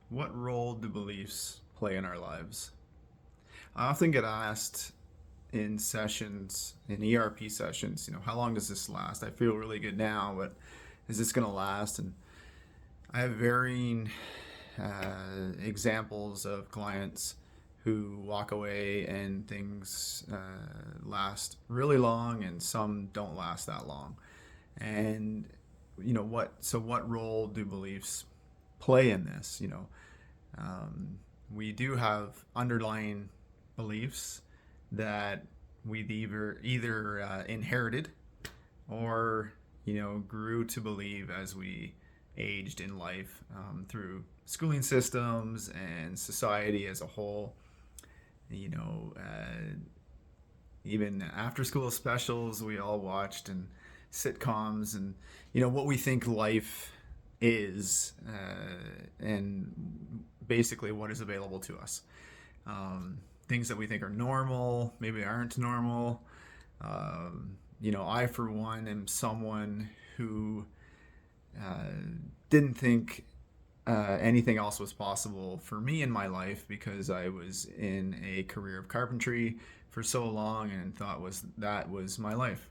What role do beliefs play in our lives? I often get asked in sessions, in ERP sessions, how long does this last? I feel really good now, but is this going to last? And I have varying examples of clients who walk away and things last really long, and some don't last that long. And what role do beliefs play in this? Um, we do have underlying beliefs that we've either inherited or grew to believe as we aged in life, through schooling systems and society as a whole. You know, Even after school specials we all watched, and sitcoms, and what we think life is, and basically what is available to us. Things that we think are normal maybe aren't normal. I, for one, am someone who didn't think anything else was possible for me in my life, because I was in a career of carpentry for so long and thought that was my life.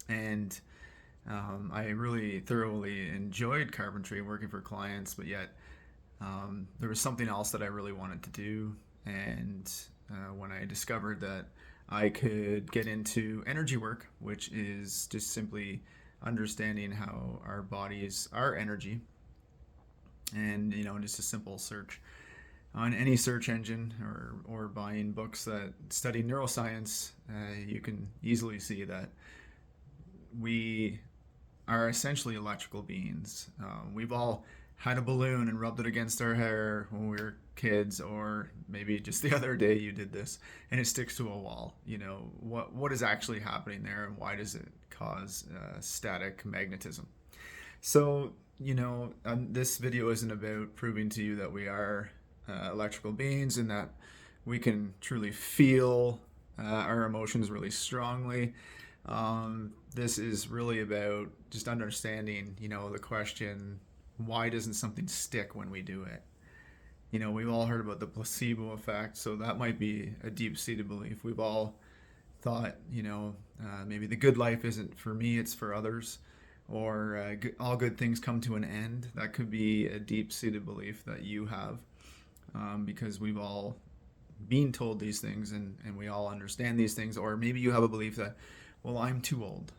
And I really thoroughly enjoyed carpentry, working for clients, but yet there was something else that I really wanted to do. And when I discovered that I could get into energy work, which is just simply understanding how our bodies are energy, and just a simple search on any search engine, or buying books that study neuroscience, you can easily see that we are essentially electrical beings. We've all had a balloon and rubbed it against our hair when we were kids, or maybe just the other day you did this and it sticks to a wall. What is actually happening there, and why does it cause static magnetism? So, this video isn't about proving to you that we are electrical beings and that we can truly feel our emotions really strongly. This is really about just understanding, the question, why doesn't something stick when we do it? We've all heard about the placebo effect, so that might be a deep-seated belief. We've all thought, maybe the good life isn't for me, it's for others, or all good things come to an end. That could be a deep-seated belief that you have, because we've all been told these things, and we all understand these things. Or maybe you have a belief that, well, I'm too old.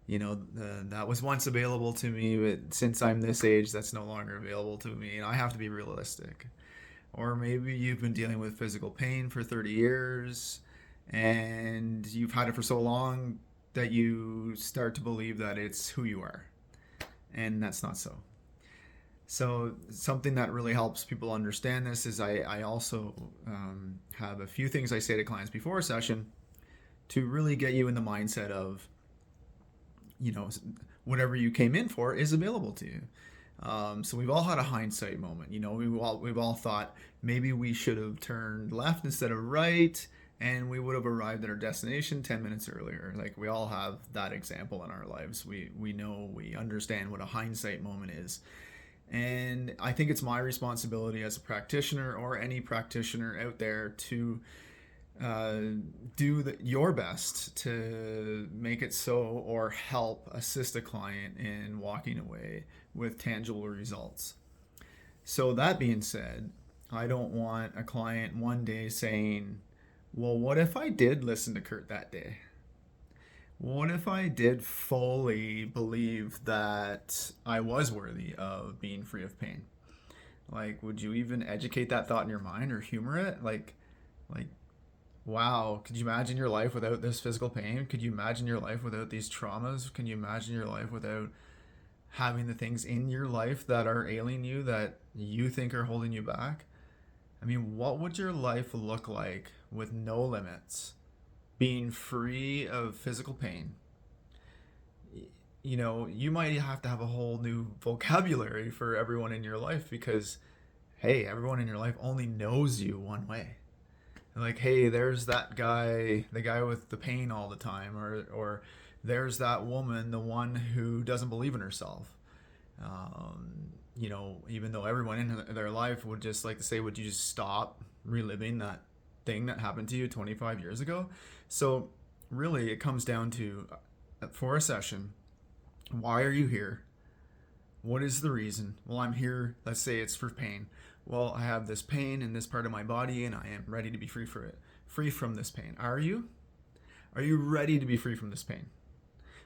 That was once available to me, but since I'm this age, that's no longer available to me, and I have to be realistic. Or maybe you've been dealing with physical pain for 30 years, and you've had it for so long that you start to believe that it's who you are, and that's not so. So something that really helps people understand this is I also have a few things I say to clients before a session to really get you in the mindset of, whatever you came in for is available to you. So we've all had a hindsight moment. We've all thought maybe we should have turned left instead of right, and we would have arrived at our destination 10 minutes earlier. Like, we all have that example in our lives. We understand what a hindsight moment is. And I think it's my responsibility as a practitioner, or any practitioner out there, to do your best to make it so, or help assist a client in walking away with tangible results. So that being said, I don't want a client one day saying, well, what if I did listen to Kurt that day? What if I did fully believe that I was worthy of being free of pain? Like, would you even educate that thought in your mind, or humor it? Like, wow, could you imagine your life without this physical pain? Could you imagine your life without these traumas? Can you imagine your life without having the things in your life that are ailing you, that you think are holding you back? I mean, what would your life look like with no limits, being free of physical pain? You might have to have a whole new vocabulary for everyone in your life, because, hey, everyone in your life only knows you one way. Like, hey, there's that guy, the guy with the pain all the time, or there's that woman, the one who doesn't believe in herself. even though everyone in their life would just like to say, would you just stop reliving that thing that happened to you 25 years ago? So really, it comes down to, for a session, why are you here? What is the reason? Well, I'm here, let's say it's for pain. Well, I have this pain in this part of my body and I am ready to be free from this pain. Are you? Are you ready to be free from this pain?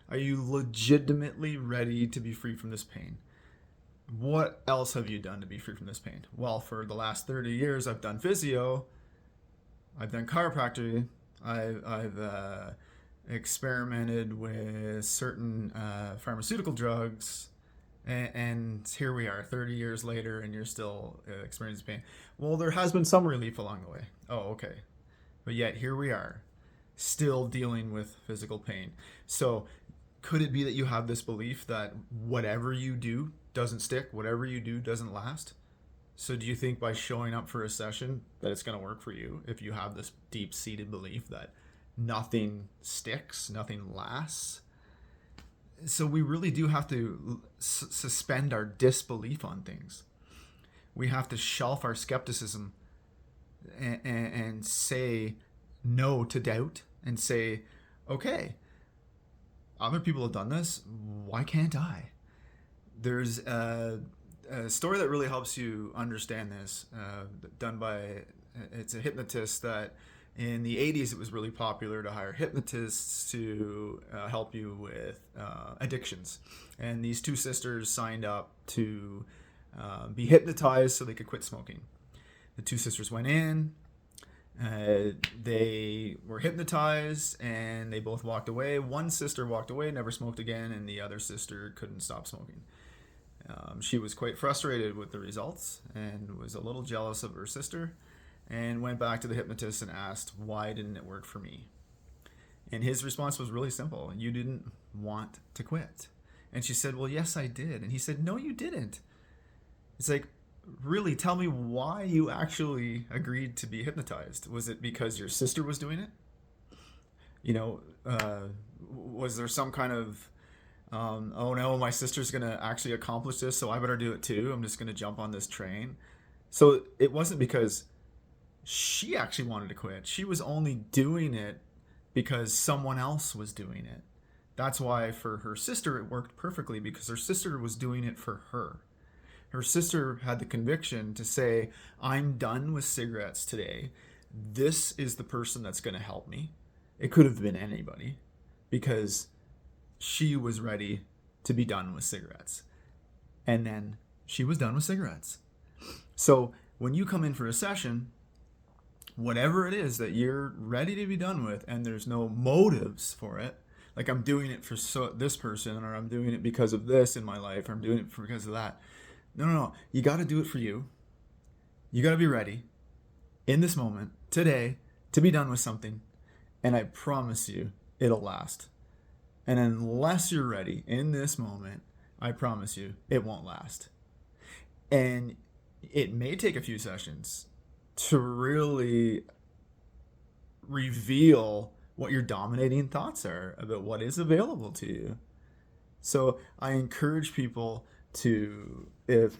Are you legitimately ready to be free from this pain? What else have you done to be free from this pain? Well, for the last 30 years, I've done physio, I've done chiropractic, I've experimented with certain pharmaceutical drugs, and here we are 30 years later and you're still experiencing pain. Well, there has been some relief along the way. Oh, okay. But yet here we are still dealing with physical pain. So could it be that you have this belief that whatever you do doesn't stick, whatever you do doesn't last? So do you think by showing up for a session that it's going to work for you if you have this deep-seated belief that nothing sticks, nothing lasts? So we really do have to suspend our disbelief on things. We have to shelf our skepticism and say no to doubt and say, okay, other people have done this. Why can't I? There's a story that really helps you understand this, done by, it's a hypnotist that in the 80s it was really popular to hire hypnotists to help you with addictions. And these two sisters signed up to be hypnotized so they could quit smoking. The two sisters went in, they were hypnotized, and they both walked away. One sister walked away, never smoked again, and the other sister couldn't stop smoking. She was quite frustrated with the results and was a little jealous of her sister, and went back to the hypnotist and asked, why didn't it work for me? And his response was really simple. You didn't want to quit. And she said, well, yes, I did. And he said, no, you didn't. It's like, really, tell me why you actually agreed to be hypnotized. Was it because your sister was doing it? Was there some kind of, oh no, my sister's going to actually accomplish this, so I better do it too. I'm just going to jump on this train. So it wasn't because she actually wanted to quit. She was only doing it because someone else was doing it. That's why for her sister it worked perfectly, because her sister was doing it for her. Her sister had the conviction to say, I'm done with cigarettes today. This is the person that's going to help me. It could have been anybody, because she was ready to be done with cigarettes. And then she was done with cigarettes. So when you come in for a session, whatever it is that you're ready to be done with, and there's no motives for it, like I'm doing it for this person, or I'm doing it because of this in my life, or I'm doing it because of that. No. You got to do it for you. You got to be ready in this moment, today, to be done with something. And I promise you, it'll last. And unless you're ready in this moment, I promise you, it won't last. And it may take a few sessions to really reveal what your dominating thoughts are about what is available to you. So I encourage people to, if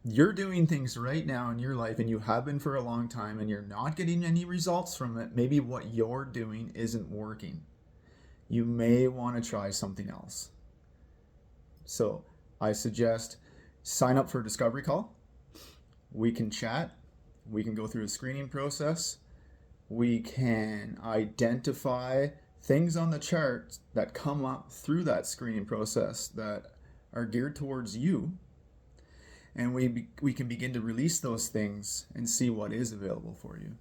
you're doing things right now in your life and you have been for a long time and you're not getting any results from it, maybe what you're doing isn't working. You may want to try something else. So I suggest sign up for a discovery call. We can chat. We can go through a screening process. We can identify things on the chart that come up through that screening process that are geared towards you. And we can begin to release those things and see what is available for you.